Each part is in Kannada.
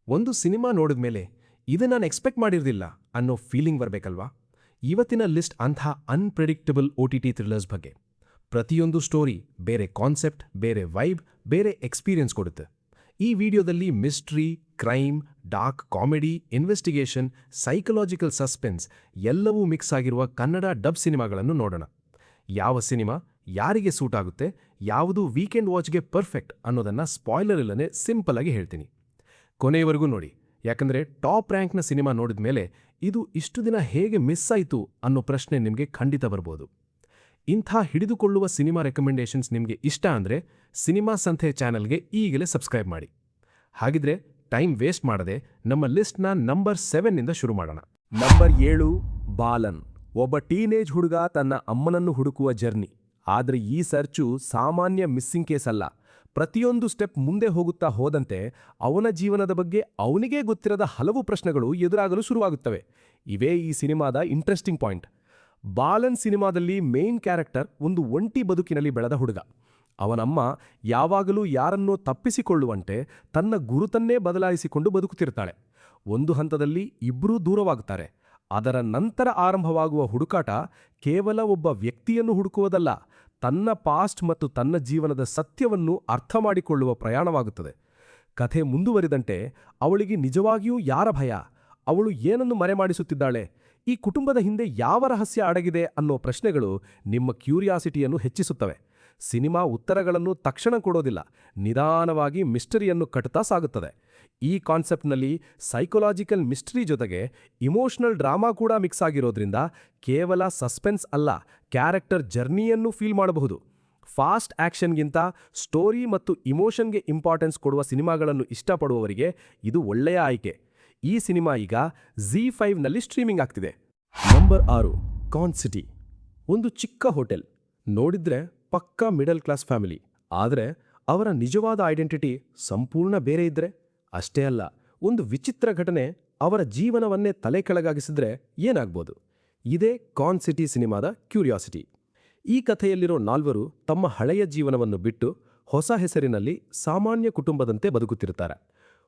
ಒಂದು ಸಿನಿಮಾ ನೋಡಿದ್ಮೇಲೆ ಇದು ನಾನು ಎಕ್ಸ್ಪೆಕ್ಟ್ ಮಾಡಿರಲಿಲ್ಲ ಅನ್ನೋ ಫೀಲಿಂಗ್ ಬರಬೇಕಲ್ವಾ? ಇವತ್ತಿನ ಲಿಸ್ಟ್ ಅಂಥ ಅನ್ಪ್ರೆಡಿಕ್ಟಬಲ್ OTT ಥ್ರಿಲ್ಲರ್ಸ್ ಬಗ್ಗೆ. ಪ್ರತಿಯೊಂದು ಸ್ಟೋರಿ ಬೇರೆ ಕಾನ್ಸೆಪ್ಟ್, ಬೇರೆ ವೈಬ್, ಬೇರೆ ಎಕ್ಸ್ಪೀರಿಯನ್ಸ್ ಕೊಡುತ್ತೆ. ಈ ವಿಡಿಯೋದಲ್ಲಿ mystery, crime, dark comedy, investigation, psychological suspense ಎಲ್ಲವೂ ಮಿಕ್ಸ್ ಆಗಿರುವ ಕನ್ನಡ ಡಬ್ ಸಿನಿಮಾಗಳನ್ನು ನೋಡೋಣ. ಯಾವ ಸಿನಿಮಾ ಯಾರಿಗೆ ಸೂಟ್ ಆಗುತ್ತೆ, ಯಾವುದು ವೀಕೆಂಡ್ ವಾಚ್ಗೆ ಪರ್ಫೆಕ್ಟ್ ಅನ್ನೋದನ್ನ ಸ್ಪಾಯ್ಲರ್ ಇಲ್ಲದೆ ಸಿಂಪಲ್ ಆಗಿ ಹೇಳ್ತೀನಿ. ಕೊನೆಯವರೆಗೂ ನೋಡಿ, ಯಾಕಂದ್ರೆ ಟಾಪ್ ರ್ಯಾಂಕ್ನ ಸಿನಿಮಾ ನೋಡಿದ ಮೇಲೆ ಇದು ಇಷ್ಟು ದಿನ ಹೇಗೆ ಮಿಸ್ ಆಯಿತು ಅನ್ನೋ ಪ್ರಶ್ನೆ ನಿಮಗೆ ಖಂಡಿತ ಬರ್ಬೋದು. ಇಂಥ ಹಿಡಿದುಕೊಳ್ಳುವ ಸಿನಿಮಾ ರೆಕಮೆಂಡೇಷನ್ಸ್ ನಿಮಗೆ ಇಷ್ಟ ಅಂದರೆ ಸಿನಿಮಾ ಸಂತೆ ಚಾನೆಲ್ಗೆ ಈಗಲೇ ಸಬ್ಸ್ಕ್ರೈಬ್ ಮಾಡಿ. ಹಾಗಿದ್ರೆ ಟೈಮ್ ವೇಸ್ಟ್ ಮಾಡದೆ ನಮ್ಮ ಲಿಸ್ಟ್ನ ನಂಬರ್ 7 ಶುರು ಮಾಡೋಣ. ನಂಬರ್ 7, ಬಾಲನ್. ಒಬ್ಬ ಟೀನೇಜ್ ಹುಡುಗ ತನ್ನ ಅಮ್ಮನನ್ನು ಹುಡುಕುವ ಜರ್ನಿ. ಆದರೆ ಈ ಸರ್ಚು ಸಾಮಾನ್ಯ ಮಿಸ್ಸಿಂಗ್ ಕೇಸ್ ಅಲ್ಲ. ಪ್ರತಿಯೊಂದು ಸ್ಟೆಪ್ ಮುಂದೆ ಹೋಗುತ್ತಾ ಹೋದಂತೆ ಅವನ ಜೀವನದ ಬಗ್ಗೆ ಅವನಿಗೇ ಗೊತ್ತಿರದ ಹಲವು ಪ್ರಶ್ನೆಗಳು ಎದುರಾಗಲು ಶುರುವಾಗುತ್ತವೆ. ಇವೇ ಈ ಸಿನಿಮಾದ ಇಂಟ್ರೆಸ್ಟಿಂಗ್ ಪಾಯಿಂಟ್. ಬಾಲನ್ ಸಿನಿಮಾದಲ್ಲಿ ಮೇನ್ ಕ್ಯಾರೆಕ್ಟರ್ ಒಂದು ಒಂಟಿ ಬದುಕಿನಲ್ಲಿ ಬೆಳೆದ ಹುಡುಗ. ಅವನಮ್ಮ ಯಾವಾಗಲೂ ಯಾರನ್ನೋ ತಪ್ಪಿಸಿಕೊಳ್ಳುವಂತೆ ತನ್ನ ಗುರುತನ್ನೇ ಬದಲಾಯಿಸಿಕೊಂಡು ಬದುಕುತ್ತಿರ್ತಾಳೆ. ಒಂದು ಹಂತದಲ್ಲಿ ಇಬ್ಬರೂ ದೂರವಾಗುತ್ತಾರೆ. ಅದರ ನಂತರ ಆರಂಭವಾಗುವ ಹುಡುಕಾಟ ಕೇವಲ ಒಬ್ಬ ವ್ಯಕ್ತಿಯನ್ನು ಹುಡುಕುವುದಲ್ಲ, ತನ್ನ ಪಾಸ್ಟ್ ಮತ್ತು ತನ್ನ ಜೀವನದ ಸತ್ಯವನ್ನು ಅರ್ಥ ಮಾಡಿಕೊಳ್ಳುವ ಪ್ರಯಾಣವಾಗುತ್ತದೆ. ಕಥೆ ಮುಂದುವರಿದಂತೆ ಅವಳಿಗೆ ನಿಜವಾಗಿಯೂ ಯಾರ ಭಯ, ಅವಳು ಏನನ್ನು ಮರೆಮಾಡಿಸುತ್ತಿದ್ದಾಳೆ, ಈ ಕುಟುಂಬದ ಹಿಂದೆ ಯಾವ ರಹಸ್ಯ ಅಡಗಿದೆ ಅನ್ನೋ ಪ್ರಶ್ನೆಗಳು ನಿಮ್ಮ ಕ್ಯೂರಿಯಾಸಿಟಿಯನ್ನು ಹೆಚ್ಚಿಸುತ್ತವೆ. ಸಿನಿಮಾ ಉತ್ತರಗಳನ್ನು ತಕ್ಷಣ ಕೊಡೋದಿಲ್ಲ, ನಿಧಾನವಾಗಿ ಮಿಸ್ಟರಿಯನ್ನು ಕಟ್ಟುತ್ತಾ ಸಾಗುತ್ತದೆ. ಈ ಕಾನ್ಸೆಪ್ಟ್ನಲ್ಲಿ ಸೈಕೊಲಾಜಿಕಲ್ ಮಿಸ್ಟರಿ ಜೊತೆಗೆ ಇಮೋಷನಲ್ ಡ್ರಾಮಾ ಕೂಡ ಮಿಕ್ಸ್ ಆಗಿರೋದ್ರಿಂದ ಕೇವಲ ಸಸ್ಪೆನ್ಸ್ ಅಲ್ಲ, ಕ್ಯಾರೆಕ್ಟರ್ ಜರ್ನಿಯನ್ನು ಫೀಲ್ ಮಾಡಬಹುದು. ಫಾಸ್ಟ್ ಆಕ್ಷನ್ಗಿಂತ ಸ್ಟೋರಿ ಮತ್ತು ಇಮೋಷನ್ಗೆ ಇಂಪಾರ್ಟೆನ್ಸ್ ಕೊಡುವ ಸಿನಿಮಾಗಳನ್ನು ಇಷ್ಟಪಡುವವರಿಗೆ ಇದು ಒಳ್ಳೆಯ ಆಯ್ಕೆ. ಈ ಸಿನಿಮಾ ಈಗ ZEE5ನಲ್ಲಿ ಸ್ಟ್ರೀಮಿಂಗ್ ಆಗ್ತಿದೆ. ನಂಬರ್ 6, ಕಾನ್ ಸಿಟಿ. ಒಂದು ಚಿಕ್ಕ ಹೋಟೆಲ್. ನೋಡಿದ್ರೆ ಪಕ್ಕಾ ಮಿಡಲ್ ಕ್ಲಾಸ್ ಫ್ಯಾಮಿಲಿ. ಆದರೆ ಅವರ ನಿಜವಾದ ಐಡೆಂಟಿಟಿ ಸಂಪೂರ್ಣ ಬೇರೆ ಇದ್ರೆ? ಅಷ್ಟೇ ಅಲ್ಲ, ಒಂದು ವಿಚಿತ್ರ ಘಟನೆ ಅವರ ಜೀವನವನ್ನೇ ತಲೆ ಕೆಳಗಾಗಿಸಿದ್ರೆ ಏನಾಗ್ಬೋದು? ಇದೇ ಕಾನ್ ಸಿಟಿ ಸಿನಿಮಾದ ಕ್ಯೂರಿಯಾಸಿಟಿ. ಈ ಕಥೆಯಲ್ಲಿರೋ 4 ತಮ್ಮ ಹಳೆಯ ಜೀವನವನ್ನು ಬಿಟ್ಟು ಹೊಸ ಹೆಸರಿನಲ್ಲಿ ಸಾಮಾನ್ಯ ಕುಟುಂಬದಂತೆ ಬದುಕುತ್ತಿರುತ್ತಾರೆ.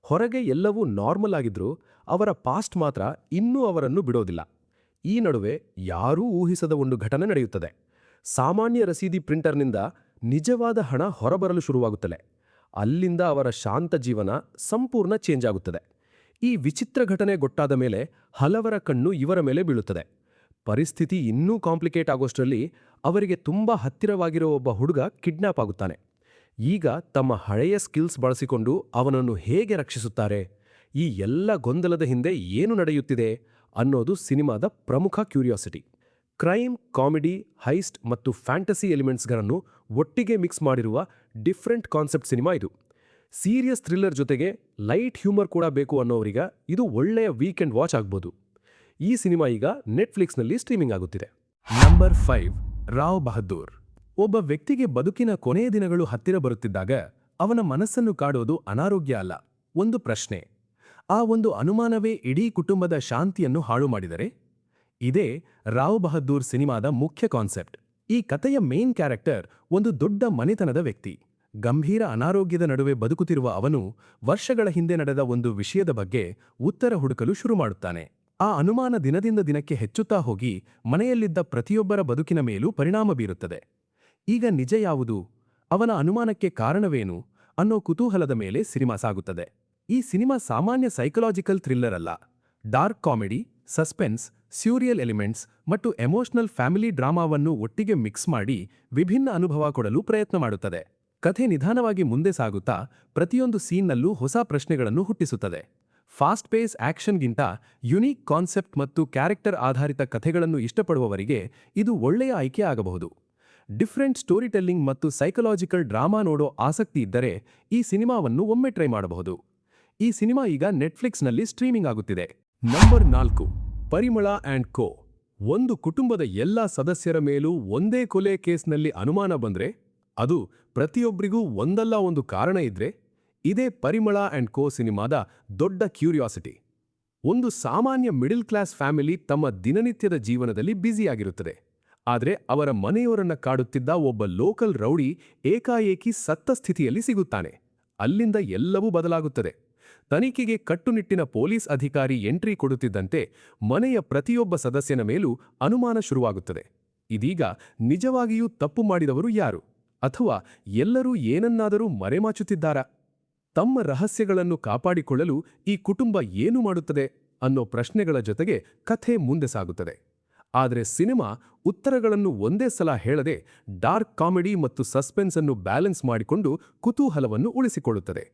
ಹೊರಗೆ ಎಲ್ಲವೂ ನಾರ್ಮಲ್ ಆಗಿದ್ರೂ ಅವರ ಪಾಸ್ಟ್ ಮಾತ್ರ ಇನ್ನೂ ಅವರನ್ನು ಬಿಡೋದಿಲ್ಲ. ಈ ನಡುವೆ ಯಾರೂ ಊಹಿಸದ ಒಂದು ಘಟನೆ ನಡೆಯುತ್ತದೆ. ಸಾಮಾನ್ಯ ರಸೀದಿ ಪ್ರಿಂಟರ್ನಿಂದ ನಿಜವಾದ ಹಣ ಹೊರಬರಲು ಶುರುವಾಗುತ್ತದೆ. ಅಲ್ಲಿಂದ ಅವರ ಶಾಂತ ಜೀವನ ಸಂಪೂರ್ಣ ಚೇಂಜ್ ಆಗುತ್ತದೆ. ಈ ವಿಚಿತ್ರ ಘಟನೆ ಗೊತ್ತಾದ ಮೇಲೆ ಹಲವರ ಕಣ್ಣು ಇವರ ಮೇಲೆ ಬೀಳುತ್ತದೆ. ಪರಿಸ್ಥಿತಿ ಇನ್ನೂ ಕಾಂಪ್ಲಿಕೇಟ್ ಆಗೋಷ್ಟರಲ್ಲಿ ಅವರಿಗೆ ತುಂಬಾ ಹತ್ತಿರವಾಗಿರೋ ಒಬ್ಬ ಹುಡುಗ ಕಿಡ್ನಾಪ್ ಆಗುತ್ತಾನೆ. ಈಗ ತಮ್ಮ ಹಳೆಯ ಸ್ಕಿಲ್ಸ್ ಬಳಸಿಕೊಂಡು ಅವನನ್ನು ಹೇಗೆ ರಕ್ಷಿಸುತ್ತಾರೆ? ಈ ಎಲ್ಲ ಗೊಂದಲದ ಹಿಂದೆ ಏನು ನಡೆಯುತ್ತಿದೆ ಅನ್ನೋದು ಸಿನಿಮಾದ ಪ್ರಮುಖ ಕ್ಯೂರಿಯಾಸಿಟಿ. ಕ್ರೈಮ್, ಕಾಮಿಡಿ, ಹೈಸ್ಟ್ ಮತ್ತು ಫ್ಯಾಂಟಸಿ ಎಲಿಮೆಂಟ್ಸ್ಗಳನ್ನು ಒಟ್ಟಿಗೆ ಮಿಕ್ಸ್ ಮಾಡಿರುವ ಡಿಫ್ರೆಂಟ್ ಕಾನ್ಸೆಪ್ಟ್ ಸಿನಿಮಾ ಇದು. ಸೀರಿಯಸ್ ಥ್ರಿಲ್ಲರ್ ಜೊತೆಗೆ ಲೈಟ್ ಹ್ಯೂಮರ್ ಕೂಡ ಬೇಕು ಅನ್ನೋರಿಗೆ ಇದು ಒಳ್ಳೆಯ ವೀಕೆಂಡ್ ವಾಚ್ ಆಗ್ಬೋದು. ಈ ಸಿನಿಮಾ ಈಗ ನೆಟ್ಫ್ಲಿಕ್ಸ್ನಲ್ಲಿ ಸ್ಟ್ರೀಮಿಂಗ್ ಆಗುತ್ತಿದೆ. ನಂಬರ್ 5, ರಾವ್ ಬಹದ್ದೂರ್. ಒಬ್ಬ ವ್ಯಕ್ತಿಗೆ ಬದುಕಿನ ಕೊನೆಯ ದಿನಗಳು ಹತ್ತಿರ ಬರುತ್ತಿದ್ದಾಗ ಅವನ ಮನಸ್ಸನ್ನು ಕಾಡೋದು ಅನಾರೋಗ್ಯ ಅಲ್ಲ, ಒಂದು ಪ್ರಶ್ನೆ. ಆ ಒಂದು ಅನುಮಾನವೇ ಇಡೀ ಕುಟುಂಬದ ಶಾಂತಿಯನ್ನು ಹಾಳು ಮಾಡಿದರೆ? ಇದೇ ರಾವ್ ಬಹದ್ದೂರ್ ಸಿನಿಮಾದ ಮುಖ್ಯ ಕಾನ್ಸೆಪ್ಟ್. ಈ ಕಥೆಯ ಮೇನ್ ಕ್ಯಾರೆಕ್ಟರ್ ಒಂದು ದೊಡ್ಡ ಮನೆತನದ ವ್ಯಕ್ತಿ. ಗಂಭೀರ ಅನಾರೋಗ್ಯದ ನಡುವೆ ಬದುಕುತ್ತಿರುವ ಅವನು ವರ್ಷಗಳ ಹಿಂದೆ ನಡೆದ ಒಂದು ವಿಷಯದ ಬಗ್ಗೆ ಉತ್ತರ ಹುಡುಕಲು ಶುರು ಮಾಡುತ್ತಾನೆ. ಆ ಅನುಮಾನ ದಿನದಿಂದ ದಿನಕ್ಕೆ ಹೆಚ್ಚುತ್ತಾ ಹೋಗಿ ಮನೆಯಲ್ಲಿದ್ದ ಪ್ರತಿಯೊಬ್ಬರ ಬದುಕಿನ ಮೇಲೂ ಪರಿಣಾಮ ಬೀರುತ್ತದೆ. ಈಗ ನಿಜ ಯಾವುದು, ಅವನ ಅನುಮಾನಕ್ಕೆ ಕಾರಣವೇನು ಅನ್ನೋ ಕುತೂಹಲದ ಮೇಲೆ ಸಿನಿಮಾ ಸಾಗುತ್ತದೆ. ಈ ಸಿನಿಮಾ ಸಾಮಾನ್ಯ ಸೈಕಲಾಜಿಕಲ್ ಥ್ರಿಲ್ಲರ್ ಅಲ್ಲ. ಡಾರ್ಕ್ ಕಾಮಿಡಿ, ಸಸ್ಪೆನ್ಸ್, ಸ್ಯೂರಿಯಲ್ ಎಲಿಮೆಂಟ್ಸ್ ಮತ್ತು ಎಮೋಷನಲ್ ಫ್ಯಾಮಿಲಿ ಡ್ರಾಮಾವನ್ನು ಒಟ್ಟಿಗೆ ಮಿಕ್ಸ್ ಮಾಡಿ ವಿಭಿನ್ನ ಅನುಭವ ಕೊಡಲು ಪ್ರಯತ್ನ ಮಾಡುತ್ತದೆ. ಕಥೆ ನಿಧಾನವಾಗಿ ಮುಂದೆ ಸಾಗುತ್ತಾ ಪ್ರತಿಯೊಂದು ಸೀನ್ನಲ್ಲೂ ಹೊಸ ಪ್ರಶ್ನೆಗಳನ್ನು ಹುಟ್ಟಿಸುತ್ತದೆ. ಫಾಸ್ಟ್ ಪೇಸ್ ಆಕ್ಷನ್ಗಿಂತ ಯುನೀಕ್ ಕಾನ್ಸೆಪ್ಟ್ ಮತ್ತು ಕ್ಯಾರೆಕ್ಟರ್ ಆಧಾರಿತ ಕಥೆಗಳನ್ನು ಇಷ್ಟಪಡುವವರಿಗೆ ಇದು ಒಳ್ಳೆಯ ಆಯ್ಕೆ ಆಗಬಹುದು. ಡಿಫ್ರೆಂಟ್ ಸ್ಟೋರಿ ಟೆಲ್ಲಿಂಗ್ ಮತ್ತು ಸೈಕಲಾಜಿಕಲ್ ಡ್ರಾಮಾ ನೋಡೋ ಆಸಕ್ತಿ ಇದ್ದರೆ ಈ ಸಿನಿಮಾವನ್ನು ಒಮ್ಮೆ ಟ್ರೈ ಮಾಡಬಹುದು. ಈ ಸಿನಿಮಾ ಈಗ ನೆಟ್ಫ್ಲಿಕ್ಸ್ನಲ್ಲಿ ಸ್ಟ್ರೀಮಿಂಗ್ ಆಗುತ್ತಿದೆ. ನಂಬರ್ 4, ಪರಿಮಳ ಆ್ಯಂಡ್ ಕೋ. ಒಂದು ಕುಟುಂಬದ ಎಲ್ಲ ಸದಸ್ಯರ ಮೇಲೂ ಒಂದೇ ಕೊಲೆ ಕೇಸ್ನಲ್ಲಿ ಅನುಮಾನ ಬಂದ್ರೆ, ಅದು ಪ್ರತಿಯೊಬ್ಬರಿಗೂ ಒಂದಲ್ಲ ಒಂದು ಕಾರಣ ಇದ್ರೆ, ಇದೇ ಪರಿಮಳ ಆ್ಯಂಡ್ ಕೋ ಸಿನಿಮಾದ ದೊಡ್ಡ ಕ್ಯೂರಿಯಾಸಿಟಿ. ಒಂದು ಸಾಮಾನ್ಯ ಮಿಡಲ್ ಕ್ಲಾಸ್ ಫ್ಯಾಮಿಲಿ ತಮ್ಮ ದಿನನಿತ್ಯದ ಜೀವನದಲ್ಲಿ ಬ್ಯುಸಿಯಾಗಿರುತ್ತದೆ. ಆದರೆ ಅವರ ಮನೆಯವರನ್ನ ಕಾಡುತ್ತಿದ್ದ ಒಬ್ಬ ಲೋಕಲ್ ರೌಡಿ ಏಕಾಏಕಿ ಸತ್ತ ಸ್ಥಿತಿಯಲ್ಲಿ ಸಿಗುತ್ತಾನೆ. ಅಲ್ಲಿಂದ ಎಲ್ಲವೂ ಬದಲಾಗುತ್ತದೆ. ತನಿಖೆಗೆ ಕಟ್ಟುನಿಟ್ಟಿನ ಪೊಲೀಸ್ ಅಧಿಕಾರಿ ಎಂಟ್ರಿ ಕೊಡುತ್ತಿದ್ದಂತೆ ಮನೆಯ ಪ್ರತಿಯೊಬ್ಬ ಸದಸ್ಯನ ಮೇಲೂ ಅನುಮಾನ ಶುರುವಾಗುತ್ತದೆ. ಇದೀಗ ನಿಜವಾಗಿಯೂ ತಪ್ಪು ಮಾಡಿದವರು ಯಾರು? ಅಥವಾ ಎಲ್ಲರೂ ಏನನ್ನಾದರೂ ಮರೆಮಾಚುತ್ತಿದ್ದಾರಾ? ತಮ್ಮ ರಹಸ್ಯಗಳನ್ನು ಕಾಪಾಡಿಕೊಳ್ಳಲು ಈ ಕುಟುಂಬ ಏನು ಮಾಡುತ್ತದೆ ಅನ್ನೋ ಪ್ರಶ್ನೆಗಳ ಜೊತೆಗೆ ಕಥೆ ಮುಂದೆ ಸಾಗುತ್ತದೆ. ಆದರೆ ಸಿನಿಮಾ ಉತ್ತರಗಳನ್ನು ಒಂದೇ ಸಲ ಹೇಳದೆ ಡಾರ್ಕ್ ಕಾಮಿಡಿ ಮತ್ತು ಸಸ್ಪೆನ್ಸ್ ಅನ್ನು ಬ್ಯಾಲೆನ್ಸ್ ಮಾಡಿಕೊಂಡು ಕುತೂಹಲವನ್ನು ಉಳಿಸಿಕೊಳ್ಳುತ್ತದೆ.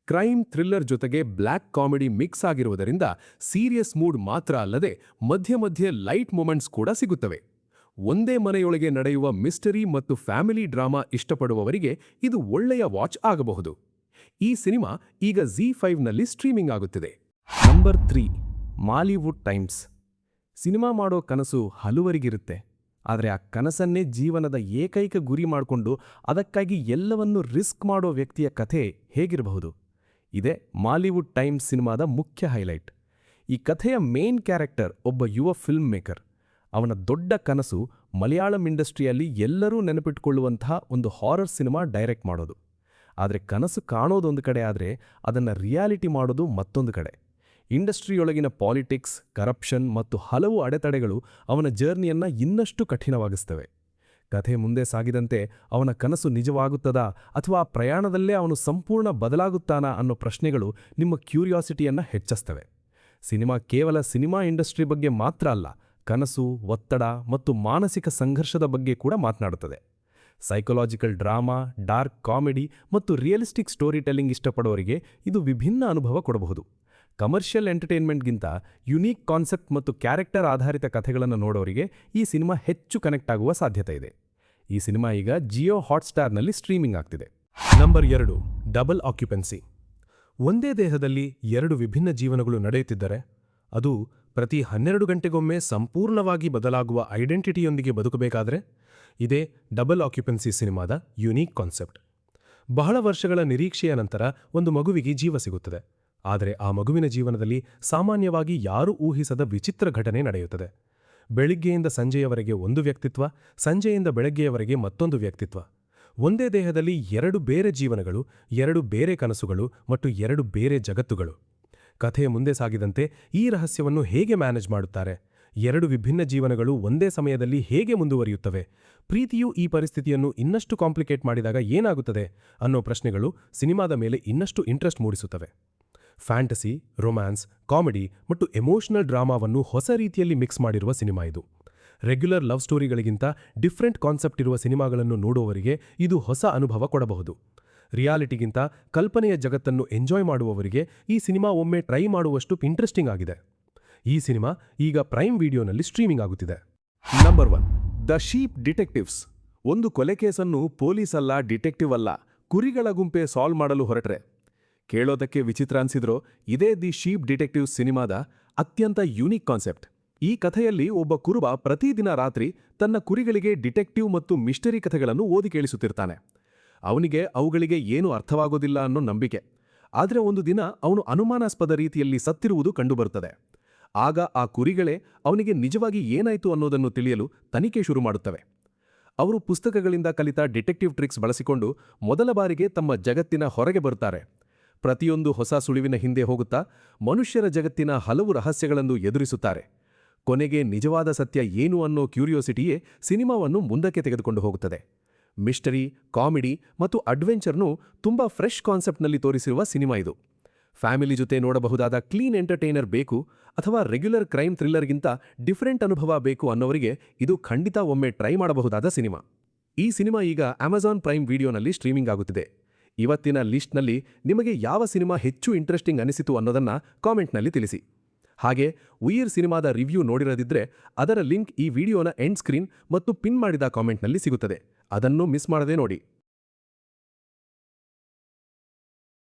ಕ್ರೈಮ್ ಥ್ರಿಲ್ಲರ್ ಜೊತೆಗೆ ಬ್ಲ್ಯಾಕ್ ಕಾಮಿಡಿ ಮಿಕ್ಸ್ ಆಗಿರುವುದರಿಂದ ಸೀರಿಯಸ್ ಮೂಡ್ ಮಾತ್ರ ಅಲ್ಲದೆ ಮಧ್ಯೆ ಮಧ್ಯೆ ಲೈಟ್ ಮೊಮೆಂಟ್ಸ್ ಕೂಡ ಸಿಗುತ್ತವೆ. ಒಂದೇ ಮನೆಯೊಳಗೆ ನಡೆಯುವ ಮಿಸ್ಟರಿ ಮತ್ತು ಫ್ಯಾಮಿಲಿ ಡ್ರಾಮಾ ಇಷ್ಟಪಡುವವರಿಗೆ ಇದು ಒಳ್ಳೆಯ ವಾಚ್ ಆಗಬಹುದು. ಈ ಸಿನಿಮಾ ಈಗ ZEE5ನಲ್ಲಿ ಸ್ಟ್ರೀಮಿಂಗ್ ಆಗುತ್ತಿದೆ. Number 3, Mollywood times. ಸಿನಿಮಾ ಮಾಡೋ ಕನಸು ಹಲವರಿಗಿರುತ್ತೆ. ಆದರೆ ಆ ಕನಸನ್ನೇ ಜೀವನದ ಏಕೈಕ ಗುರಿ ಮಾಡಿಕೊಂಡು ಅದಕ್ಕಾಗಿ ಎಲ್ಲವನ್ನೂ ರಿಸ್ಕ್ ಮಾಡೋ ವ್ಯಕ್ತಿಯ ಕಥೆ ಹೇಗಿರಬಹುದು? ಇದೇ ಮಾಲಿವುಡ್ ಟೈಮ್ಸ್ ಸಿನಿಮಾದ ಮುಖ್ಯ ಹೈಲೈಟ್. ಈ ಕಥೆಯ ಮೇನ್ ಕ್ಯಾರೆಕ್ಟರ್ ಒಬ್ಬ ಯುವ ಫಿಲ್ಮ್ ಮೇಕರ್. ಅವನ ದೊಡ್ಡ ಕನಸು ಮಲಯಾಳಂ ಇಂಡಸ್ಟ್ರಿಯಲ್ಲಿ ಎಲ್ಲರೂ ನೆನಪಿಟ್ಕೊಳ್ಳುವಂತಹ ಒಂದು ಹಾರರ್ ಸಿನಿಮಾ ಡೈರೆಕ್ಟ್ ಮಾಡೋದು. ಆದರೆ ಕನಸು ಕಾಣೋದೊಂದು ಕಡೆ ಆದರೆ ಅದನ್ನು ರಿಯಾಲಿಟಿ ಮಾಡೋದು ಮತ್ತೊಂದು ಕಡೆ. ಇಂಡಸ್ಟ್ರಿಯೊಳಗಿನ ಪಾಲಿಟಿಕ್ಸ್, ಕರಪ್ಷನ್ ಮತ್ತು ಹಲವು ಅಡೆತಡೆಗಳು ಅವನ ಜರ್ನಿಯನ್ನು ಇನ್ನಷ್ಟು ಕಠಿಣವಾಗಿಸ್ತವೆ. ಕಥೆ ಮುಂದೆ ಸಾಗಿದಂತೆ ಅವನ ಕನಸು ನಿಜವಾಗುತ್ತದಾ ಅಥವಾ ಆ ಪ್ರಯಾಣದಲ್ಲೇ ಅವನು ಸಂಪೂರ್ಣ ಬದಲಾಗುತ್ತಾನಾ ಅನ್ನೋ ಪ್ರಶ್ನೆಗಳು ನಿಮ್ಮ ಕ್ಯೂರಿಯಾಸಿಟಿಯನ್ನು ಹೆಚ್ಚಿಸ್ತವೆ. ಸಿನಿಮಾ ಕೇವಲ ಸಿನಿಮಾ ಇಂಡಸ್ಟ್ರಿ ಬಗ್ಗೆ ಮಾತ್ರ ಅಲ್ಲ, ಕನಸು, ಒತ್ತಡ ಮತ್ತು ಮಾನಸಿಕ ಸಂಘರ್ಷದ ಬಗ್ಗೆ ಕೂಡ ಮಾತನಾಡುತ್ತದೆ. ಸೈಕೊಲಾಜಿಕಲ್ ಡ್ರಾಮಾ, ಡಾರ್ಕ್ ಕಾಮಿಡಿ ಮತ್ತು ರಿಯಲಿಸ್ಟಿಕ್ ಸ್ಟೋರಿ ಟೆಲ್ಲಿಂಗ್ ಇಷ್ಟಪಡೋರಿಗೆ ಇದು ವಿಭಿನ್ನ ಅನುಭವ ಕೊಡಬಹುದು. ಕಮರ್ಷಿಯಲ್ ಎಂಟರ್ಟೈನ್ಮೆಂಟ್ಗಿಂತ ಯುನೀಕ್ ಕಾನ್ಸೆಪ್ಟ್ ಮತ್ತು ಕ್ಯಾರೆಕ್ಟರ್ ಆಧಾರಿತ ಕಥೆಗಳನ್ನು ನೋಡೋರಿಗೆ ಈ ಸಿನಿಮಾ ಹೆಚ್ಚು ಕನೆಕ್ಟ್ ಆಗುವ ಸಾಧ್ಯತೆ ಇದೆ. ಈ ಸಿನಿಮಾ ಈಗ ಜಿಯೋ ಹಾಟ್ಸ್ಟಾರ್ನಲ್ಲಿ ಸ್ಟ್ರೀಮಿಂಗ್ ಆಗ್ತಿದೆ. Number 2, double occupancy. ಒಂದೇ ದೇಹದಲ್ಲಿ 2 ವಿಭಿನ್ನ ಜೀವನಗಳು ನಡೆಯುತ್ತಿದ್ದರೆ ಅದು ಪ್ರತಿ 12 ಗಂಟೆಗೊಮ್ಮೆ ಸಂಪೂರ್ಣವಾಗಿ ಬದಲಾಗುವ ಐಡೆಂಟಿಟಿಯೊಂದಿಗೆ ಬದುಕಬೇಕಾದ್ರೆ ಇದೇ ಡಬಲ್ ಆಕ್ಯುಪೆನ್ಸಿ ಸಿನಿಮಾದ ಯುನೀಕ್ ಕಾನ್ಸೆಪ್ಟ್. ಬಹಳ ವರ್ಷಗಳ ನಿರೀಕ್ಷೆಯ ನಂತರ ಒಂದು ಮಗುವಿಗೆ ಜೀವ ಸಿಗುತ್ತದೆ. ಆದರೆ ಆ ಮಗುವಿನ ಜೀವನದಲ್ಲಿ ಸಾಮಾನ್ಯವಾಗಿ ಯಾರೂ ಊಹಿಸದ ವಿಚಿತ್ರ ಘಟನೆ ನಡೆಯುತ್ತದೆ. ಬೆಳಿಗ್ಗೆಯಿಂದ ಸಂಜೆಯವರೆಗೆ ಒಂದು ವ್ಯಕ್ತಿತ್ವ, ಸಂಜೆಯಿಂದ ಬೆಳಗ್ಗೆಯವರೆಗೆ ಮತ್ತೊಂದು ವ್ಯಕ್ತಿತ್ವ. ಒಂದೇ ದೇಹದಲ್ಲಿ 2 ಬೇರೆ ಜೀವನಗಳು, 2 ಬೇರೆ ಕನಸುಗಳು ಮತ್ತು 2 ಬೇರೆ ಜಗತ್ತುಗಳು. ಕಥೆಯ ಮುಂದೆ ಸಾಗಿದಂತೆ ಈ ರಹಸ್ಯವನ್ನು ಹೇಗೆ ಮ್ಯಾನೇಜ್ ಮಾಡುತ್ತಾರೆ? 2 ವಿಭಿನ್ನ ಜೀವನಗಳು ಒಂದೇ ಸಮಯದಲ್ಲಿ ಹೇಗೆ ಮುಂದುವರಿಯುತ್ತವೆ? ಪ್ರೀತಿಯು ಈ ಪರಿಸ್ಥಿತಿಯನ್ನು ಇನ್ನಷ್ಟು ಕಾಂಪ್ಲಿಕೇಟ್ ಮಾಡಿದಾಗ ಏನಾಗುತ್ತದೆ ಅನ್ನೋ ಪ್ರಶ್ನೆಗಳು ಸಿನಿಮಾದ ಮೇಲೆ ಇನ್ನಷ್ಟು ಇಂಟ್ರೆಸ್ಟ್ ಮೂಡಿಸುತ್ತವೆ. ಫ್ಯಾಂಟಸಿ, ರೊಮ್ಯಾನ್ಸ್, ಕಾಮಿಡಿ ಮತ್ತು ಎಮೋಷನಲ್ ಡ್ರಾಮಾವನ್ನು ಹೊಸ ರೀತಿಯಲ್ಲಿ ಮಿಕ್ಸ್ ಮಾಡಿರುವ ಸಿನಿಮಾ ಇದು. ರೆಗ್ಯುಲರ್ ಲವ್ ಸ್ಟೋರಿಗಳಿಗಿಂತ ಡಿಫ್ರೆಂಟ್ ಕಾನ್ಸೆಪ್ಟ್ ಇರುವ ಸಿನಿಮಾಗಳನ್ನು ನೋಡುವವರಿಗೆ ಇದು ಹೊಸ ಅನುಭವ ಕೊಡಬಹುದು. ರಿಯಾಲಿಟಿಗಿಂತ ಕಲ್ಪನೆಯ ಜಗತ್ತನ್ನು ಎಂಜಾಯ್ ಮಾಡುವವರಿಗೆ ಈ ಸಿನಿಮಾ ಒಮ್ಮೆ ಟ್ರೈ ಮಾಡುವಷ್ಟು ಇಂಟ್ರೆಸ್ಟಿಂಗ್ ಆಗಿದೆ. ಈ ಸಿನಿಮಾ ಈಗ ಪ್ರೈಮ್ ವಿಡಿಯೋನಲ್ಲಿ ಸ್ಟ್ರೀಮಿಂಗ್ ಆಗುತ್ತಿದೆ. Number 1, the sheep detectives. ಒಂದು ಕೊಲೆ ಕೇಸನ್ನು ಪೊಲೀಸ್ ಅಲ್ಲ, ಡಿಟೆಕ್ಟಿವ್ ಅಲ್ಲ, ಕುರಿಗಳ ಗುಂಪೆ ಸಾಲ್ವ್ ಮಾಡಲು ಹೊರಟ್ರೆ. ಕೇಳೋದಕ್ಕೆ ವಿಚಿತ್ರ ಅನ್ಸಿದ್ರೋ ಇದೇ ದಿ ಶೀಪ್ ಡಿಟೆಕ್ಟಿವ್ಸ್ ಸಿನಿಮಾದ ಅತ್ಯಂತ ಯೂನಿಕ್ ಕಾನ್ಸೆಪ್ಟ್. ಈ ಕಥೆಯಲ್ಲಿ ಒಬ್ಬ ಕುರುಬ ಪ್ರತಿದಿನ ರಾತ್ರಿ ತನ್ನ ಕುರಿಗಳಿಗೆ ಡಿಟೆಕ್ಟಿವ್ ಮತ್ತು ಮಿಸ್ಟರಿ ಕಥೆಗಳನ್ನು ಓದಿ ಕೇಳಿಸುತ್ತಿರ್ತಾನೆ. ಅವನಿಗೆ ಅವುಗಳಿಗೆ ಏನೂ ಅರ್ಥವಾಗೋದಿಲ್ಲ ಅನ್ನೋ ನಂಬಿಕೆ. ಆದರೆ ಒಂದು ದಿನ ಅವನು ಅನುಮಾನಾಸ್ಪದ ರೀತಿಯಲ್ಲಿ ಸತ್ತಿರುವುದು ಕಂಡುಬರುತ್ತದೆ. ಆಗ ಆ ಕುರಿಗಳೇ ಅವನಿಗೆ ನಿಜವಾಗಿ ಏನಾಯಿತು ಅನ್ನೋದನ್ನು ತಿಳಿಯಲು ತನಿಖೆ ಶುರು ಮಾಡುತ್ತವೆ. ಅವರು ಪುಸ್ತಕಗಳಿಂದ ಕಲಿತ ಡಿಟೆಕ್ಟಿವ್ ಟ್ರಿಕ್ಸ್ ಬಳಸಿಕೊಂಡು ಮೊದಲ ಬಾರಿಗೆ ತಮ್ಮ ಜಗತ್ತಿನ ಹೊರಗೆ ಬರುತ್ತಾರೆ. ಪ್ರತಿಯೊಂದು ಹೊಸ ಸುಳಿವಿನ ಹಿಂದೆ ಹೋಗುತ್ತಾ ಮನುಷ್ಯರ ಜಗತ್ತಿನ ಹಲವು ರಹಸ್ಯಗಳನ್ನು ಎದುರಿಸುತ್ತಾರೆ. ಕೊನೆಗೆ ನಿಜವಾದ ಸತ್ಯ ಏನು ಅನ್ನೋ ಕ್ಯೂರಿಯೋಸಿಟಿಯೇ ಸಿನಿಮಾವನ್ನು ಮುಂದಕ್ಕೆ ತೆಗೆದುಕೊಂಡು ಹೋಗುತ್ತದೆ. ಮಿಸ್ಟರಿ, ಕಾಮಿಡಿ ಮತ್ತು ಅಡ್ವೆಂಚರ್ನು ತುಂಬಾ ಫ್ರೆಶ್ ಕಾನ್ಸೆಪ್ಟ್ನಲ್ಲಿ ತೋರಿಸಿರುವ ಸಿನಿಮಾ ಇದು. ಫ್ಯಾಮಿಲಿ ಜೊತೆ ನೋಡಬಹುದಾದ ಕ್ಲೀನ್ ಎಂಟರ್ಟೈನರ್ ಬೇಕು ಅಥವಾ ರೆಗ್ಯುಲರ್ ಕ್ರೈಮ್ ಥ್ರಿಲ್ಲರ್ಗಿಂತ ಡಿಫರೆಂಟ್ ಅನುಭವ ಬೇಕು ಅನ್ನೋರಿಗೆ ಇದು ಖಂಡಿತ ಒಮ್ಮೆ ಟ್ರೈ ಮಾಡಬಹುದಾದ ಸಿನಿಮಾ. ಈ ಸಿನಿಮಾ ಈಗ ಅಮೆಜಾನ್ ಪ್ರೈಮ್ ವಿಡಿಯೋನಲ್ಲಿ ಸ್ಟ್ರೀಮಿಂಗ್ ಆಗುತ್ತಿದೆ. ಇವತ್ತಿನ ಲಿಸ್ಟ್ನಲ್ಲಿ ನಿಮಗೆ ಯಾವ ಸಿನಿಮಾ ಹೆಚ್ಚು ಇಂಟ್ರೆಸ್ಟಿಂಗ್ ಅನಿಸಿತು ಅನ್ನೋದನ್ನ ಕಾಮೆಂಟ್ನಲ್ಲಿ ತಿಳಿಸಿ. ಹಾಗೆ ಉಯಿರ್ ಸಿನಿಮಾದ ರಿವ್ಯೂ ನೋಡಿರದಿದ್ರೆ ಅದರ ಲಿಂಕ್ ಈ ವಿಡಿಯೋನ ಎಂಡ್ ಸ್ಕ್ರೀನ್ ಮತ್ತು ಪಿನ್ ಮಾಡಿದ ಕಾಮೆಂಟ್ನಲ್ಲಿ ಸಿಗುತ್ತದೆ. ಅದನ್ನು ಮಿಸ್ ಮಾಡದೆ ನೋಡಿ.